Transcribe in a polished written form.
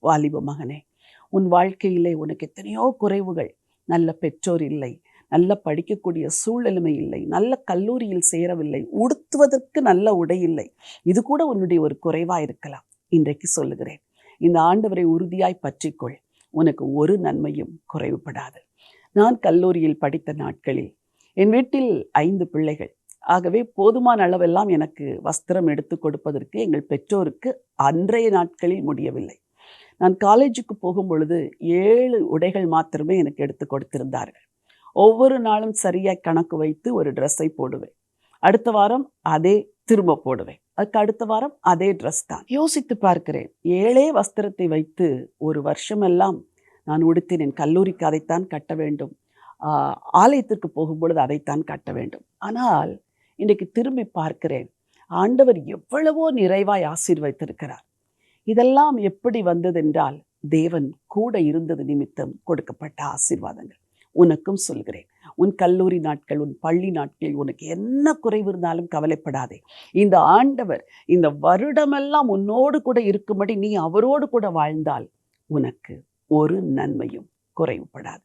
வாலிப மகனே, உன் வாழ்க்கையிலே உனக்கு எத்தனையோ குறைவுகள். நல்ல பெற்றோர் இல்லை, நல்ல படிக்கக்கூடிய சூழ்நிலைமை இல்லை, நல்ல கல்லூரியில் சேரவில்லை, உடுத்துவதற்கு நல்ல உடை இல்லை. இது கூட உன்னுடைய ஒரு குறைவாக இருக்கலாம். இன்றைக்கு சொல்லுகிறேன், இந்த ஆண்டவரை உறுதியாய் பற்றிக்கொள். உனக்கு ஒரு நன்மையும் குறைவுபடாது. நான் கல்லூரியில் படித்த நாட்களில் என் வீட்டில் 5 பிள்ளைகள். ஆகவே போதுமான அளவெல்லாம் எனக்கு வஸ்திரம் எடுத்து கொடுப்பதற்கு எங்கள் பெற்றோருக்கு அன்றைய நாட்களில் முடியவில்லை. நான் காலேஜுக்கு போகும் பொழுது 7 உடைகள் மாத்திரமே எனக்கு எடுத்து கொடுத்திருந்தார்கள். ஒவ்வொரு நாளும் சரியாய் கணக்கு வைத்து ஒரு ட்ரெஸ்ஸை போடுவேன். அடுத்த வாரம் அதே திரும்ப போடுவேன். அதுக்கு அடுத்த வாரம் அதே ட்ரெஸ் தான். யோசித்து பார்க்கிறேன், 7 வஸ்திரத்தை வைத்து ஒரு வருஷமெல்லாம் நான் உடுத்தினேன். கல்லூரிக்கு அதைத்தான் கட்ட வேண்டும், ஆலயத்திற்கு போகும்பொழுது அதைத்தான் கட்ட வேண்டும். ஆனால் இன்றைக்கு திரும்பி பார்க்கிறேன், ஆண்டவர் எவ்வளவோ நிறைவாய் ஆசீர்வதித்திருக்கிறார். இதெல்லாம் எப்படி வந்ததென்றால் தேவன் கூட இருந்தது நிமித்தம் கொடுக்கப்பட்ட ஆசீர்வாதங்கள். உனக்கும் சொல்கிறேன், உன் கல்லூரி நாட்கள், உன் பள்ளி நாட்களில் உனக்கு என்ன குறைவு இருந்தாலும் கவலைப்படாதே. இந்த ஆண்டவர் இந்த வருடமெல்லாம் உன்னோடு கூட இருக்கும்படி நீ அவரோடு கூட வாழ்ந்தால் உனக்கு ஒரு நன்மையும் குறைவுபடாது.